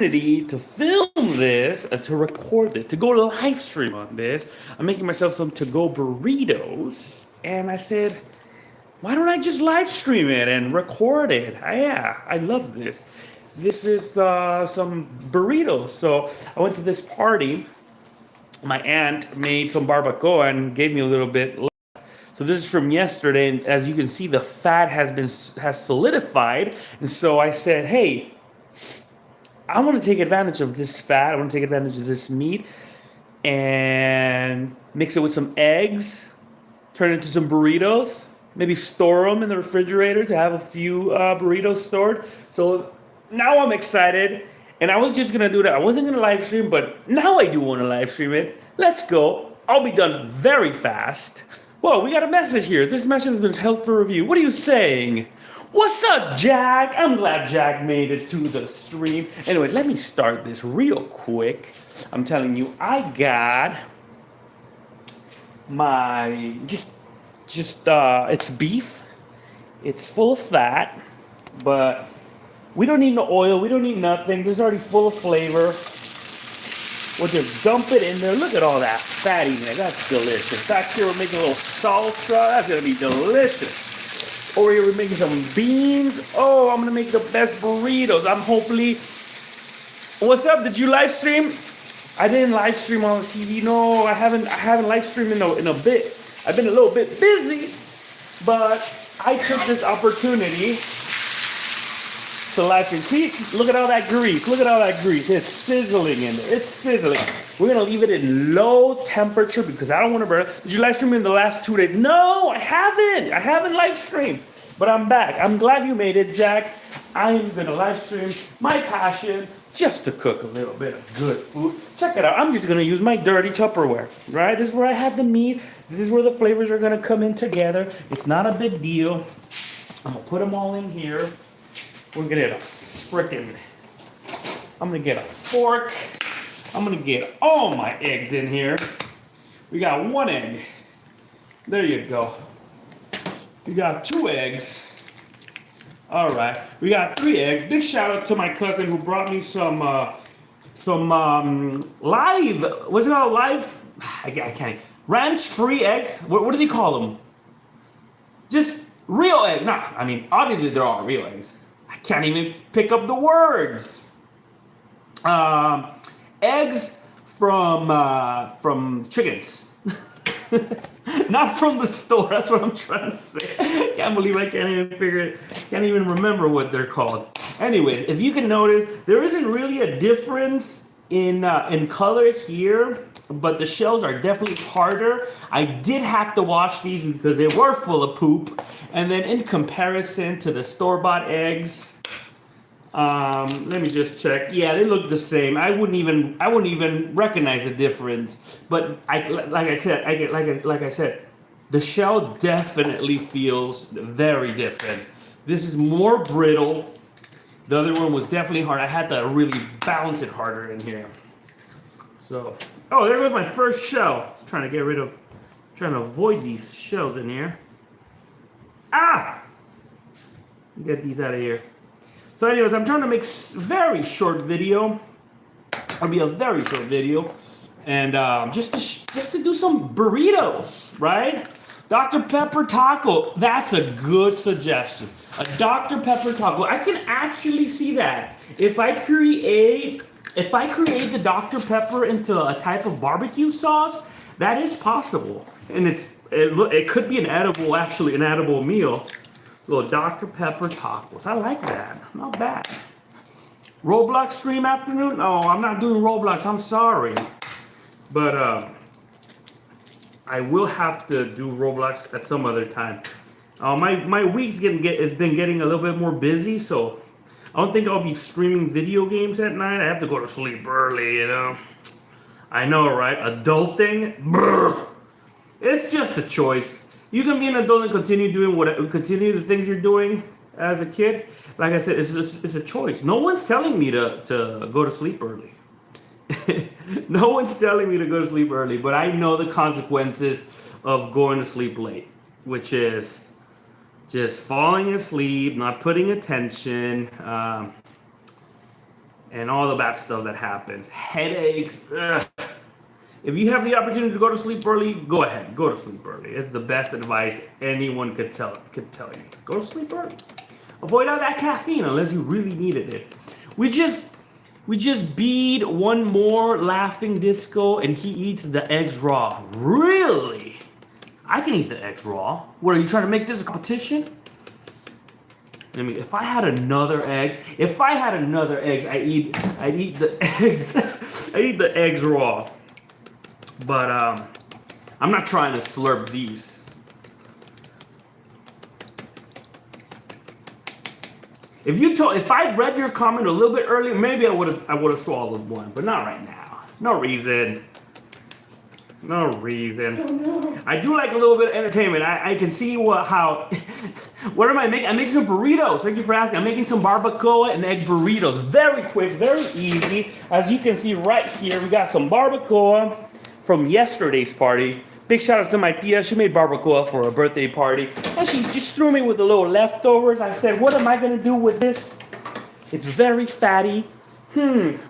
To film this, to record this, to go live stream on this. I'm making myself some to-go burritos, and I said, why don't I just live stream it and record it? Yeah, I love this. This is some burritos. So I went to this party. My aunt made some barbacoa and gave me a little bit. So this is from yesterday, and as you can see, the fat has solidified. And so I said, hey, I want to take advantage of this fat. I want to take advantage of this meat and mix it with some eggs, turn it into some burritos, maybe store them in the refrigerator to have a few burritos stored. So now I'm excited, and I was just going to do that. I wasn't going to live stream, but now I do want to live stream it. Let's go. I'll be done very fast. Whoa, we got a message here. This message has been held for review. What are you saying? What's up, Jack? I'm glad Jack made it to the stream. Anyway, let me start this real quick. I'm telling you, I got my it's beef. It's full of fat, but we don't need no oil. We don't need nothing. This is already full of flavor. We'll just dump it in there. Look at all that fatty in there. That's delicious. Back here, we're making a little salsa. That's gonna be delicious. Over here, we're making some beans. Oh, I'm gonna make the best burritos. I'm hopefully. What's up? Did you live stream? I didn't live stream on the TV. No, I haven't live streamed in a bit. I've been a little bit busy, but I took this opportunity to live stream. See, look at all that grease. Look at all that grease. It's sizzling in there. It's sizzling. We're gonna leave it in low temperature because I don't want to burn it. Did you live stream in the last 2 days? No, I haven't. I haven't live streamed, but I'm back. I'm glad you made it, Jack. I'm gonna live stream my passion just to cook a little bit of good food. Check it out. I'm just gonna use my dirty Tupperware. Right? This is where I have the meat. This is where the flavors are gonna come in together. It's not a big deal. I'm gonna put them all in here. We're gonna get I'm gonna get a fork. I'm gonna get all my eggs in here. We got 1 egg. There you go. We got 2 eggs. All right. We got 3 eggs. Big shout out to my cousin who brought me some live. What's it called? Live. I can't. Ranch-free eggs. What do they call them? Just real egg. No, I mean obviously they're all real eggs. Can't even pick up the words. Eggs from chickens, not from the store. That's what I'm trying to say. Can't believe I can't even figure it. Can't even remember what they're called. Anyways, if you can notice, there isn't really a difference in color here, but the shells are definitely harder. I did have to wash these because they were full of poop. And then in comparison to the store-bought eggs, let me just check. Yeah, they look the same. I wouldn't even recognize the difference. But like I said, the shell definitely feels very different. This is more brittle. The other one was definitely hard. I had to really bounce it harder in here. So, oh, there goes my first shell. I was trying to avoid these shells in here. Ah! Get these out of here. So anyways, I'm trying to make very short video. It'll be a very short video. And just to do some burritos, right? Dr. Pepper taco. That's a good suggestion. A Dr. Pepper taco. I can actually see that. If I create the Dr. Pepper into a type of barbecue sauce, that is possible. And it could be an edible meal. Little Dr. Pepper tacos. I like that. Not bad. Roblox stream afternoon? No, I'm not doing Roblox. I'm sorry. But I will have to do Roblox at some other time. My week's has been getting a little bit more busy, so I don't think I'll be streaming video games at night. I have to go to sleep early, you know. I know, right? Adulting? Brr. It's just a choice. You can be an adult and continue the things you're doing as a kid. Like I said, it's a choice. No one's telling me to go to sleep early. No one's telling me to go to sleep early, but I know the consequences of going to sleep late, which is just falling asleep, not putting attention, and all the bad stuff that happens. Headaches. Ugh. If you have the opportunity to go to sleep early, go ahead. Go to sleep early. It's the best advice anyone could tell you. Go to sleep early. Avoid all that caffeine unless you really needed it. We just beat one more laughing disco and he eats the eggs raw. Really? I can eat the eggs raw. What, are you trying to make this a competition? I mean, if I had another egg, I'd eat the eggs. I eat the eggs raw. But I'm not trying to slurp these. If I'd read your comment a little bit earlier, maybe I would have swallowed one, but not right now. No reason. No reason. Oh, no. I do like a little bit of entertainment. I can see what am I making? I'm making some burritos. Thank you for asking. I'm making some barbacoa and egg burritos. Very quick, very easy. As you can see right here, we got some barbacoa from yesterday's party. Big shout out to my tia. She made barbacoa for a birthday party. And she just threw me with a little leftovers. I said, what am I going to do with this? It's very fatty.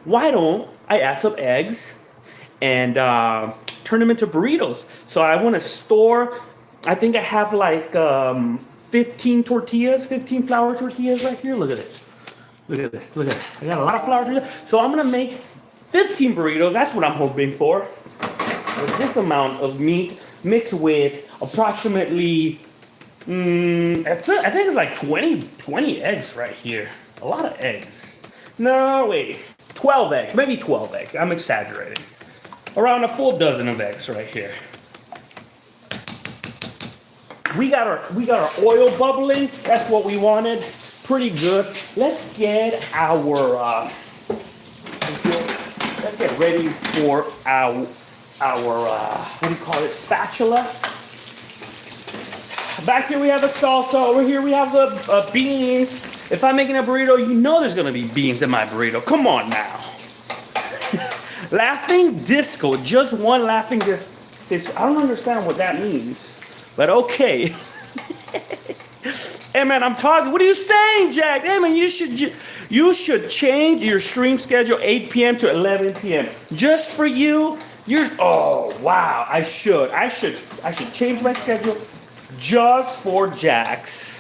Why don't I add some eggs and turn them into burritos? So I want to store, I think I have like 15 flour tortillas right here. Look at this. Look at this. Look at this. I got a lot of flour tortillas. So I'm going to make 15 burritos. That's what I'm hoping for. With this amount of meat mixed with approximately, I think it's like 20 eggs right here. A lot of eggs. No, wait, 12 eggs, maybe 12 eggs. I'm exaggerating. Around a full dozen of eggs right here. We got our oil bubbling. That's what we wanted. Pretty good. Let's get let's get ready for our what do you call it, spatula. Back here we have the salsa. Over here we have the beans. If I'm making a burrito, you know there's gonna be beans in my burrito. Come on now. Laughing disco, just one laughing disco. I don't understand what that means, but okay. Hey man, I'm talking. What are you saying, Jack? Hey man, you should change your stream schedule 8 p.m. to 11 p.m. just for you. Oh wow, I should change my schedule just for Jax.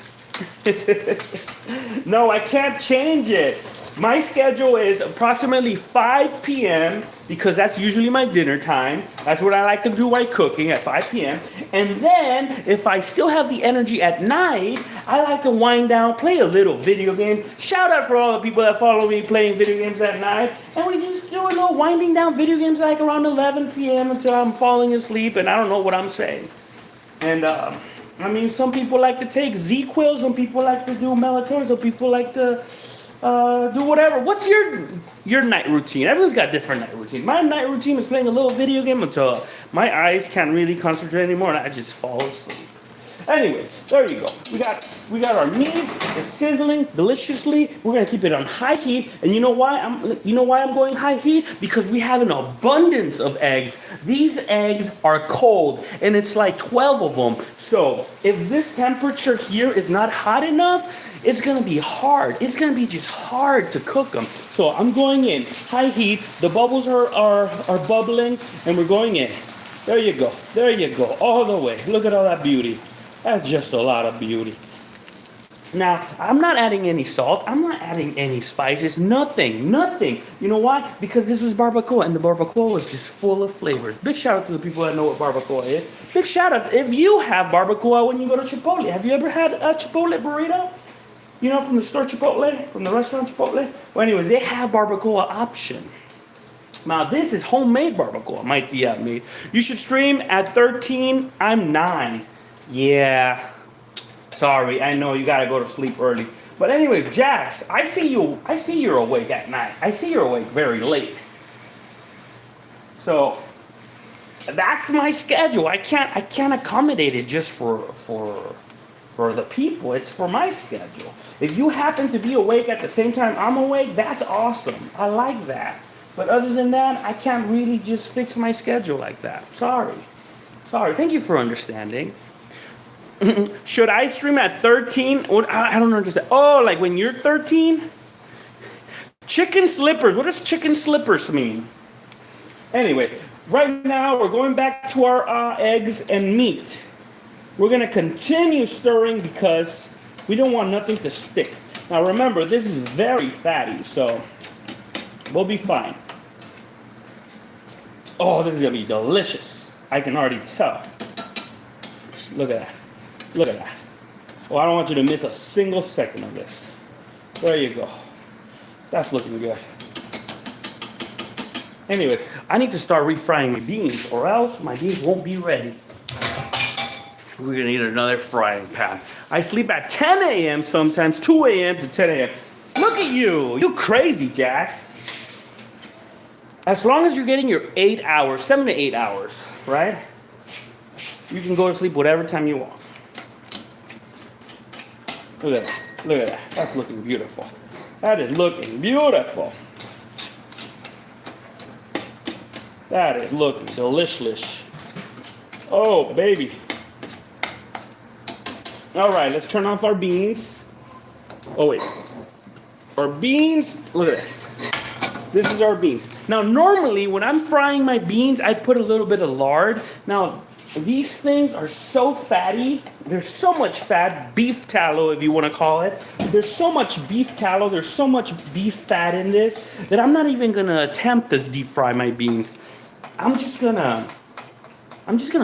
No, I can't change it. My schedule is approximately 5 p.m. because that's usually my dinner time. That's what I like to do while cooking, at 5 p.m. And then, if I still have the energy at night, I like to wind down, play a little video game. Shout out for all the people that follow me playing video games at night. And we just do a little winding down video games like around 11 p.m. until I'm falling asleep and I don't know what I'm saying. And, I mean, some people like to take Z-Quil, some people like to do melatonin, some people like to do whatever. What's your night routine? Everyone's got different night routine. My night routine is playing a little video game until my eyes can't really concentrate anymore and I just fall asleep. Anyway, there you go. We got our meat. It's sizzling deliciously. We're gonna keep it on high heat. And you know why I'm going high heat? Because we have an abundance of eggs. These eggs are cold, and it's like 12 of them. So if this temperature here is not hot enough, it's gonna be hard. It's gonna be just hard to cook them. So I'm going in high heat. The bubbles are bubbling, and we're going in. There you go. There you go. All the way. Look at all that beauty. That's just a lot of beauty. Now, I'm not adding any salt. I'm not adding any spices. Nothing. You know why? Because this was barbacoa, and the barbacoa was just full of flavors. Big shout out to the people that know what barbacoa is. Big shout out if you have barbacoa when you go to Chipotle. Have you ever had a Chipotle burrito? You know, from the store Chipotle? From the restaurant Chipotle? Well, anyways, they have barbacoa option. Now, this is homemade barbacoa. Might be made. You should stream at 13. I'm 9. Yeah. Sorry, I know you gotta go to sleep early. But anyways, Jax, I see you're awake at night. I see you're awake very late. So that's my schedule. I can't accommodate it just for the people. It's for my schedule. If you happen to be awake at the same time I'm awake, that's awesome. I like that. But other than that, I can't really just fix my schedule like that. Sorry. Thank you for understanding. Should I stream at 13? I don't understand. Oh, like when you're 13? Chicken slippers. What does chicken slippers mean? Anyways, right now we're going back to our eggs and meat. We're going to continue stirring because we don't want nothing to stick. Now remember, this is very fatty, so we'll be fine. Oh, this is going to be delicious. I can already tell. Look at that. Look at that. Oh, I don't want you to miss a single second of this. There you go. That's looking good. Anyways, I need to start refrying my beans or else my beans won't be ready. We're gonna need another frying pan. I sleep at 10 a.m. sometimes, 2 a.m. to 10 a.m. Look at you. You crazy, Jax. As long as you're getting your 8 hours, 7 to 8 hours, right? You can go to sleep whatever time you want. Look at that. Look at that. That's looking beautiful. That is looking beautiful. That is looking delicious. Oh, baby. All right, let's turn off our beans. Oh, wait. Our beans, look at this. This is our beans. Now, normally, when I'm frying my beans, I put a little bit of lard. Now, these things are so fatty. There's so much fat, beef tallow, if you want to call it. There's so much beef tallow, there's so much beef fat in this that I'm not even going to attempt to deep fry my beans. I'm just gonna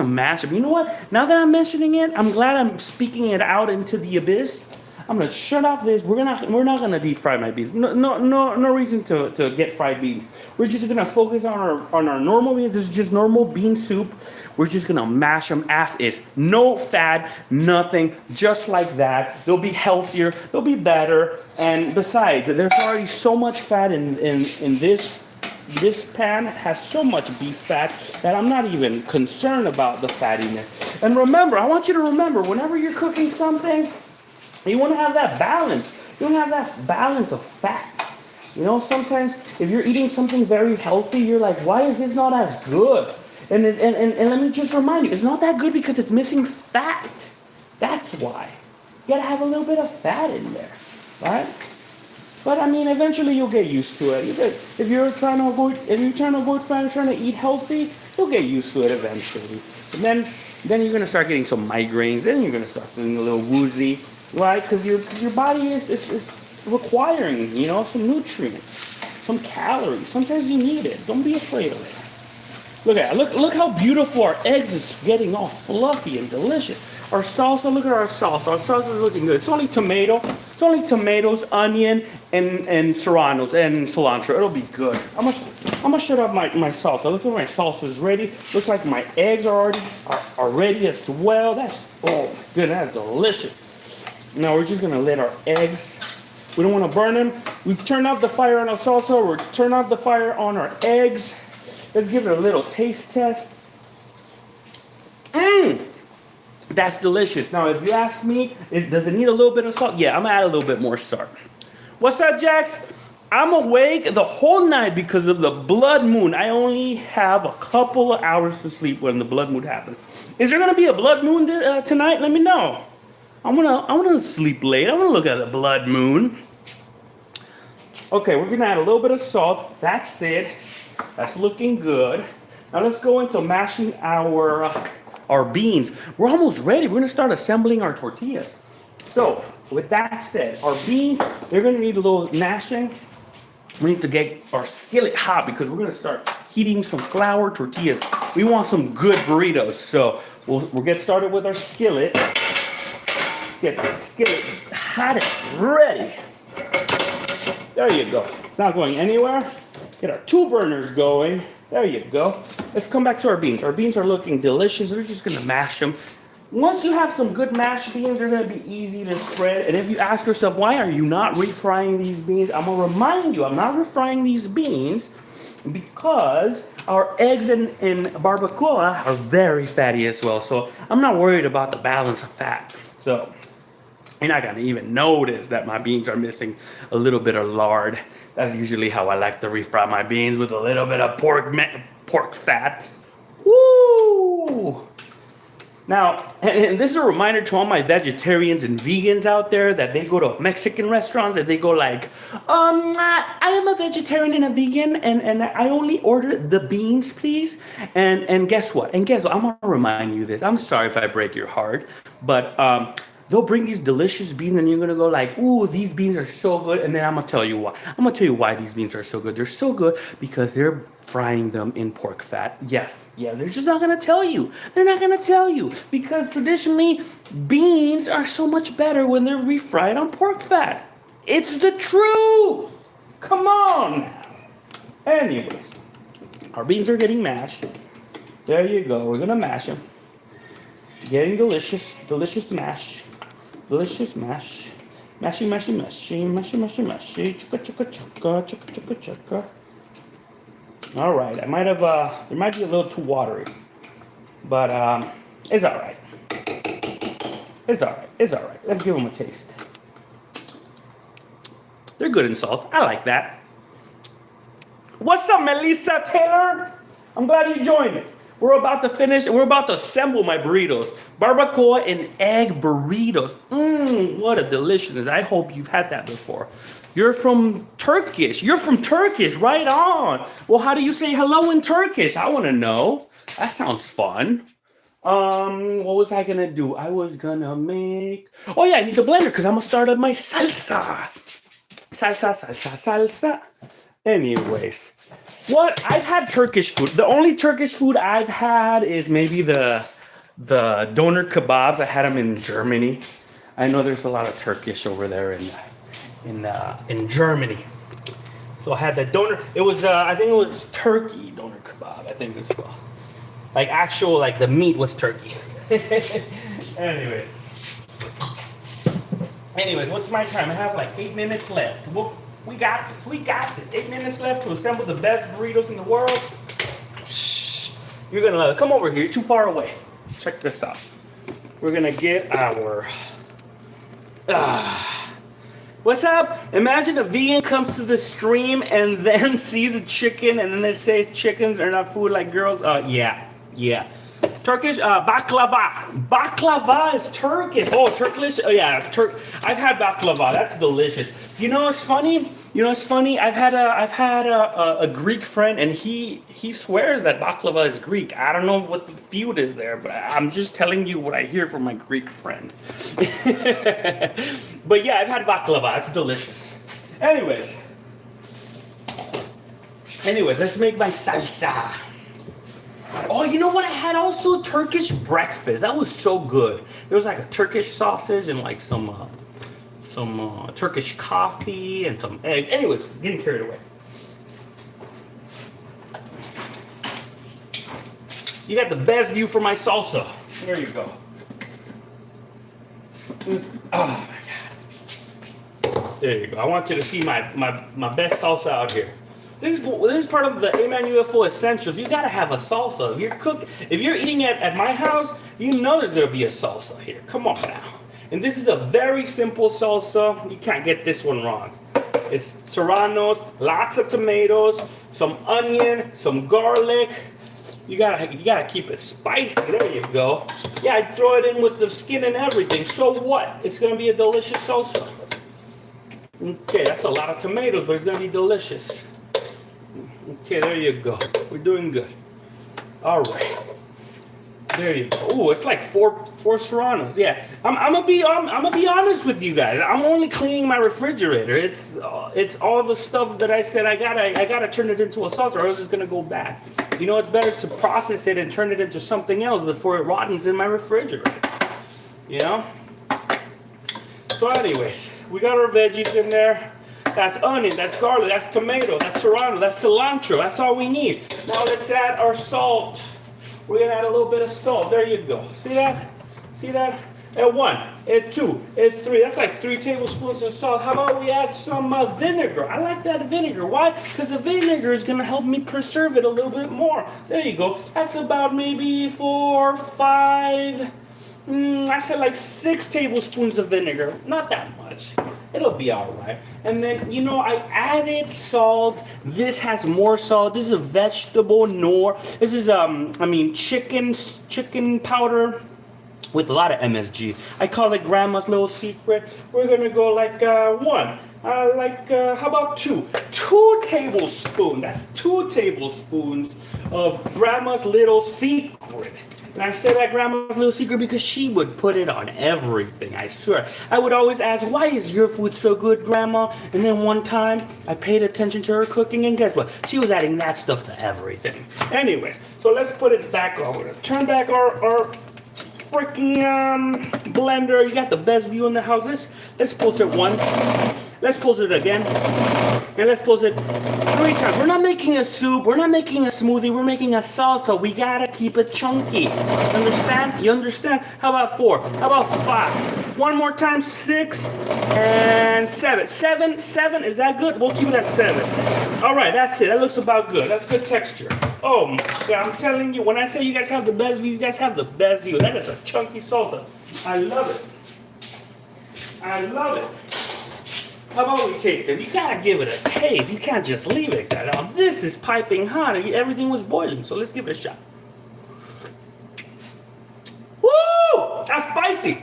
mash them. You know what? Now that I'm mentioning it, I'm glad I'm speaking it out into the abyss. I'm gonna shut off this. We're not gonna deep fry my beans. No reason to get fried beans. We're just gonna focus on our normal beans. This is just normal bean soup. We're just gonna mash them as is. No fat, nothing, just like that. They'll be healthier, they'll be better. And besides, there's already so much fat in this. This pan has so much beef fat that I'm not even concerned about the fattiness. And remember, I want you to remember, whenever you're cooking something, you want to have that balance. You want to have that balance of fat. You know, sometimes if you're eating something very healthy, you're like, why is this not as good? And let me just remind you, it's not that good because it's missing fat. That's why. You got to have a little bit of fat in there, right? But I mean, eventually you'll get used to it. If you're trying to avoid fat, trying to eat healthy, you'll get used to it eventually. And then you're gonna start getting some migraines. Then you're gonna start feeling a little woozy, right? Because your body is requiring, you know, some nutrients, some calories. Sometimes you need it. Don't be afraid of it. Look at it. Look how beautiful our eggs is getting all fluffy and delicious. Our salsa, look at our salsa. Our salsa is looking good. It's only tomato. It's only tomatoes, onion, and serranos and cilantro. It'll be good. I'm gonna shut up my salsa. Look at my salsa is ready. Looks like my eggs are ready as well. Oh my goodness, that's delicious. Now we're just gonna let our eggs. We don't want to burn them. We've turned off the fire on our salsa. We're turning off the fire on our eggs. Let's give it a little taste test. That's delicious. Now, if you ask me, does it need a little bit of salt? Yeah, I'm gonna add a little bit more salt. What's up, Jax? I'm awake the whole night because of the blood moon. I only have a couple of hours to sleep when the blood moon happens. Is there gonna be a blood moon tonight? Let me know. I wanna sleep late. I wanna look at the blood moon. Okay, we're gonna add a little bit of salt. That's it. That's looking good. Now let's go into mashing our beans. We're almost ready. We're gonna start assembling our tortillas. So, with that said, our beans, they're gonna need a little mashing. We need to get our skillet hot because we're gonna start heating some flour tortillas. We want some good burritos. So, we'll get started with our skillet. Let's get the skillet hot and ready. There you go. It's not going anywhere. Get our 2 burners going. There you go. Let's come back to our beans. Our beans are looking delicious. We're just gonna mash them. Once you have some good mashed beans, they're gonna be easy to spread. And if you ask yourself, why are you not refrying these beans? I'm gonna remind you, I'm not refrying these beans because our eggs and barbacoa are very fatty as well. So I'm not worried about the balance of fat. So you're not gonna even notice that my beans are missing a little bit of lard. That's usually how I like to refry my beans, with a little bit of pork fat. Woo! Now, and this is a reminder to all my vegetarians and vegans out there that they go to Mexican restaurants and they go like, I am a vegetarian and a vegan and I only order the beans, please. And guess what? I'm gonna remind you this. I'm sorry if I break your heart, but they'll bring these delicious beans and you're gonna go like, ooh, these beans are so good. And then I'm gonna tell you why. I'm gonna tell you why these beans are so good. They're so good because they're frying them in pork fat. Yes, yeah, they're just not gonna tell you. They're not gonna tell you because traditionally beans are so much better when they're refried on pork fat. It's the truth. Come on. Anyways, our beans are getting mashed. There you go. We're gonna mash them. Getting delicious mash. Delicious mash. Mashy, mashy, mashy, mashy, mashy, mashy. Chugga, chugga, chugga, chugga, chugga, chugga. All right, it might be a little too watery, but it's all right. It's all right. It's all right. Let's give them a taste. They're good in salt. I like that. What's up, Melissa Taylor? I'm glad you joined me. We're about to finish. We're about to assemble my burritos. Barbacoa and egg burritos. What a deliciousness. I hope you've had that before. You're from Turkish. You're from Turkish. Right on. Well, how do you say hello in Turkish? I want to know. That sounds fun. What was I going to do? I was going to make... Oh, yeah, I need the blender because I'm going to start up my salsa. Salsa. Anyways. What? I've had Turkish food. The only Turkish food I've had is maybe the doner kebabs. I had them in Germany. I know there's a lot of Turkish over there in Germany. So I had the doner. It was I think it was turkey doner kebab. I think as well. Like actual like the meat was turkey. Anyways, what's my time? I have like 8 minutes left. We got this. 8 minutes left to assemble the best burritos in the world. Shh. You're gonna love it. Come over here. You're too far away. Check this out. We're gonna get our. What's up? Imagine a vegan comes to the stream and then sees a chicken and then it says chickens are not food like girls. Yeah. Turkish baklava. Baklava is Turkish. Oh, Turkish. Oh yeah, I've had baklava. That's delicious. You know what's funny? I've had a Greek friend, and he swears that baklava is Greek. I don't know what the feud is there, but I'm just telling you what I hear from my Greek friend. But yeah, I've had baklava. It's delicious. Anyways, let's make my salsa. Oh, you know what? I had also Turkish breakfast. That was so good. There was like a Turkish sausage and like some Turkish coffee and some eggs. Anyways, getting carried away. You got the best view for my salsa. There you go. Oh my God. There you go. I want you to see my best salsa out here. This is part of the Amen UFO essentials. You gotta have a salsa. If you're eating at my house, you know there's gonna be a salsa here. Come on now. And this is a very simple salsa. You can't get this one wrong. It's serranos, lots of tomatoes, some onion, some garlic. You gotta keep it spicy. There you go. Yeah, I throw it in with the skin and everything. So what? It's gonna be a delicious salsa. Okay, that's a lot of tomatoes, but it's gonna be delicious. Okay, there you go. We're doing good. All right. There you go. Ooh, it's like four serranos. Yeah, I'm gonna be honest with you guys. I'm only cleaning my refrigerator. It's all the stuff that I said I gotta turn it into a salsa, or else it's gonna go bad. You know, it's better to process it and turn it into something else before it rottens in my refrigerator. You know. So, anyways, we got our veggies in there. That's onion, that's garlic, that's tomato, that's serrano, that's cilantro. That's all we need. Now let's add our salt. We're gonna add a little bit of salt. There you go. See that? See that? Add 1, add 2, add 3. That's like 3 tablespoons of salt. How about we add some vinegar? I like that vinegar. Why? Because the vinegar is gonna help me preserve it a little bit more. There you go. That's about maybe 4, 5. I said like 6 tablespoons of vinegar. Not that much. It'll be all right. And then, you know, I added salt. This has more salt. This is a vegetable nor. This is, chicken powder. with a lot of MSG. I call it Grandma's little secret. We're gonna go like one. How about two? 2 tablespoons. That's 2 tablespoons of Grandma's little secret. And I say that Grandma's little secret because she would put it on everything, I swear. I would always ask, why is your food so good, Grandma? And then one time, I paid attention to her cooking, and guess what? She was adding that stuff to everything. Anyways, so let's put it back over. Turn back our freaking blender. You got the best view in the house. Let's pulse it once. Let's pulse it again. And let's pulse it 3 times. We're not making a soup. We're not making a smoothie. We're making a salsa. We gotta keep it chunky. Understand? You understand? How about 4? How about 5? One more time. 6 and 7. 7. Is that good? We'll keep it at 7. All right, that's it. That looks about good. That's good texture. Oh my God, I'm telling you, when I say you guys have the best view, you guys have the best view. That is a chunky salsa. I love it. I love it. How about we taste it? You gotta give it a taste. You can't just leave it like that. Now, this is piping hot. Everything was boiling, so let's give it a shot. Woo! That's spicy.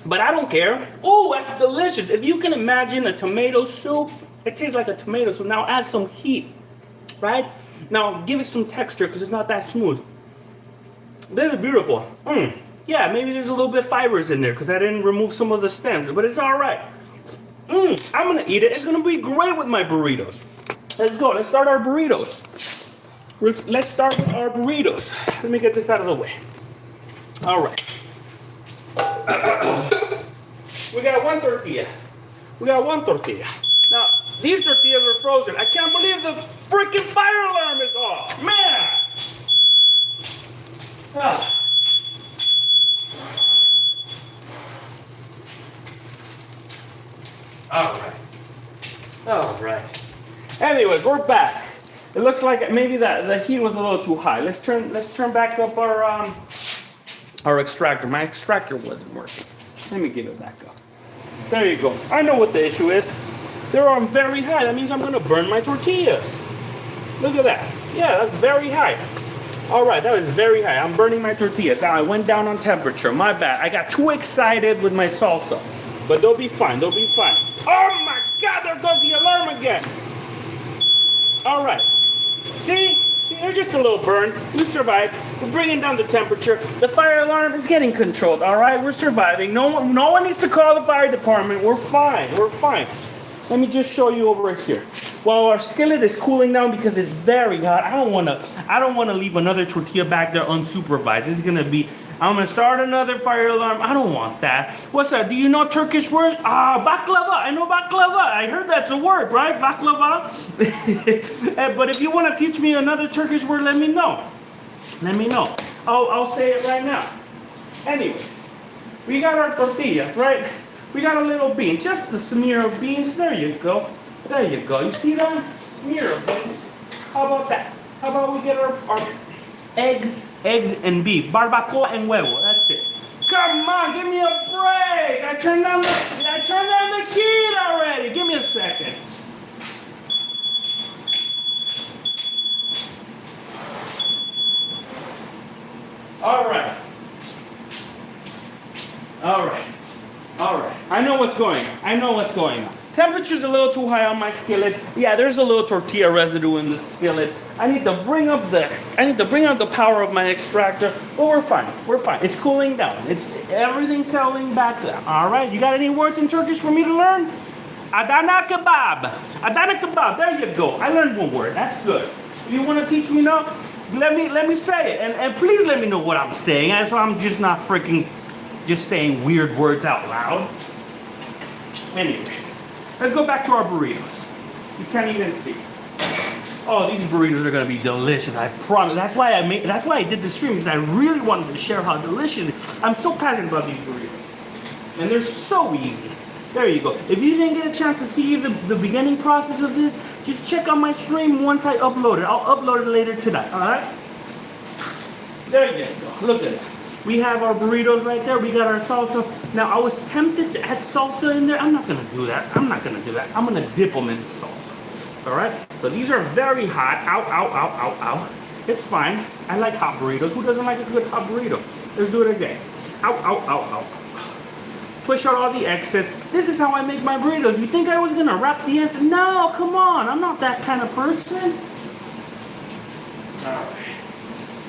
But I don't care. Oh, that's delicious. If you can imagine a tomato soup, it tastes like a tomato soup. Now add some heat, right? Now give it some texture because it's not that smooth. This is beautiful. Yeah, maybe there's a little bit of fibers in there because I didn't remove some of the stems, but it's all right. I'm gonna eat it. It's gonna be great with my burritos. Let's go. Let's start our burritos. Let's start with our burritos. Let me get this out of the way. All right. We got one tortilla. Now, these tortillas are frozen. I can't believe the freaking fire alarm is off. Man! Ah. All right. Anyways, we're back. It looks like maybe the heat was a little too high. Let's turn back up our extractor. My extractor wasn't working. Let me give it back up. There you go. I know what the issue is. They're on very high. That means I'm gonna burn my tortillas. Look at that. Yeah, that's very high. All right, that was very high. I'm burning my tortillas. Now I went down on temperature. My bad. I got too excited with my salsa. But they'll be fine. They'll be fine. Oh my God, there goes the alarm again. All right. See, they're just a little burned. We survived. We're bringing down the temperature. The fire alarm is getting controlled. All right, we're surviving. No one needs to call the fire department. We're fine. Let me just show you over here. While our skillet is cooling down because it's very hot, I don't wanna leave another tortilla back there unsupervised. I'm gonna start another fire alarm. I don't want that. What's that? Do you know Turkish words? Baklava. I know baklava. I heard that's a word, right? Baklava. But if you want to teach me another Turkish word, let me know. I'll say it right now. Anyways, we got our tortillas, right? We got a little bean, just a smear of beans. There you go. You see that? Smear of beans. How about that? How about we get our eggs and beef, barbacoa and huevo. That's it. Come on, give me a break. I turned down the heat already. Give me a second. All right. I know what's going on. Temperature's a little too high on my skillet. Yeah, there's a little tortilla residue in the skillet. I need to bring up the power of my extractor, but we're fine. It's cooling down. Everything's settling back down. All right. You got any words in Turkish for me to learn? Adana kebab. There you go. I learned one word. That's good. You want to teach me now? Let me say it, and please let me know what I'm saying, so I'm just not freaking just saying weird words out loud. Anyways, let's go back to our burritos. You can't even see. Oh, these burritos are gonna be delicious. I promise. That's why I did the stream, because I really wanted to share how delicious. I'm so passionate about these burritos, and they're so easy. There you go. If you didn't get a chance to see the beginning process of this, just check out my stream once I upload it. I'll upload it later tonight. All right. There you go. Look at it. We have our burritos right there. We got our salsa. Now, I was tempted to add salsa in there. I'm not gonna do that. I'm gonna dip them in the salsa. All right. So these are very hot. Ow. It's fine. I like hot burritos. Who doesn't like a good hot burrito? Let's do it again. Ow, ow, ow, ow. Push out all the excess. This is how I make my burritos. You think I was gonna wrap the ends? No, come on. I'm not that kind of person. Alright.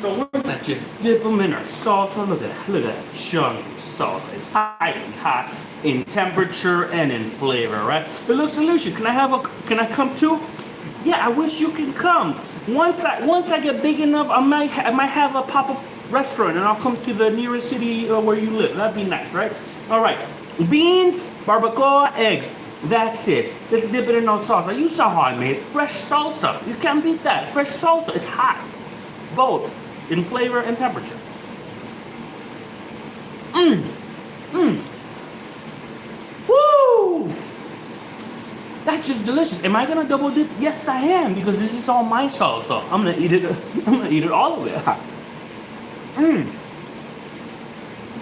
So we're gonna just dip them in our salsa. Look at that. Look at that chunky salsa. It's highly hot in temperature and in flavor, right? It looks delicious. Can I come too? Yeah, I wish you can come. Once I get big enough, I might have a pop-up restaurant and I'll come to the nearest city where you live. That'd be nice, right? All right. Beans, barbacoa, eggs. That's it. Let's dip it in our salsa. You saw how I made it. Fresh salsa. You can't beat that. Fresh salsa. It's hot. Both in flavor and temperature. Woo! That's just delicious. Am I gonna double dip? Yes, I am, because this is all my salsa. I'm gonna eat it. I'm gonna eat it all of it.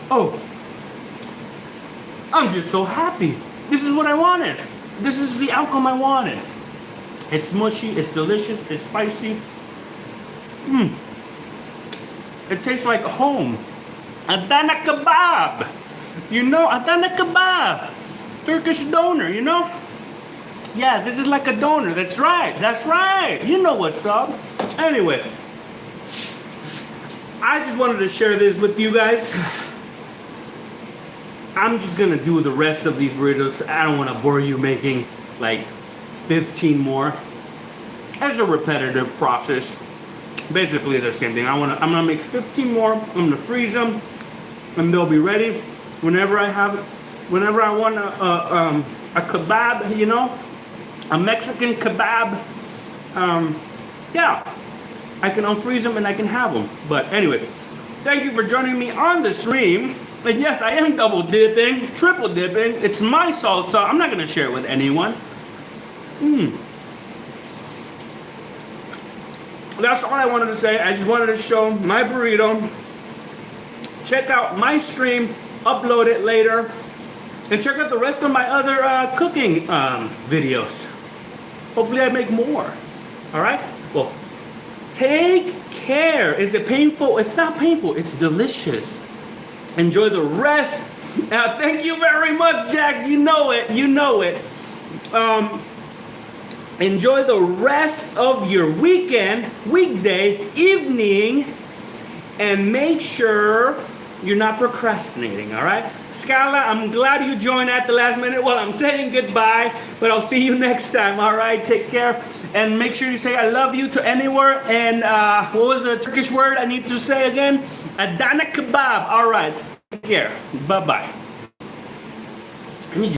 Oh, I'm just so happy. This is what I wanted. This is the outcome I wanted. It's mushy. It's delicious. It's spicy. It tastes like home. Adana kebab. You know, Adana kebab. Turkish doner, you know? Yeah, this is like a doner. That's right. That's right. You know what's up. Anyway, I just wanted to share this with you guys. I'm just gonna do the rest of these burritos. I don't want to bore you making like 15 more. It's a repetitive process. Basically the same thing. I'm gonna make 15 more. I'm gonna freeze them, and they'll be ready whenever I want a kebab, you know, a Mexican kebab. Yeah, I can unfreeze them and I can have them. But anyway, thank you for joining me on the stream. And yes, I am double dipping, triple dipping. It's my salsa. I'm not gonna share it with anyone. That's all I wanted to say. I just wanted to show my burrito. Check out my stream, upload it later, and check out the rest of my other cooking videos. Hopefully I make more. All right? Well, take care. Is it painful? It's not painful. It's delicious. Enjoy the rest. Thank you very much, Jax. You know it. You know it. Enjoy the rest of your weekend, weekday, evening, and make sure you're not procrastinating, all right? Scala, I'm glad you joined at the last minute. Well, I'm saying goodbye, but I'll see you next time, all right? Take care, and make sure you say I love you to anywhere. And what was the Turkish word I need to say again? Adana kebab. All right, take care. Bye-bye.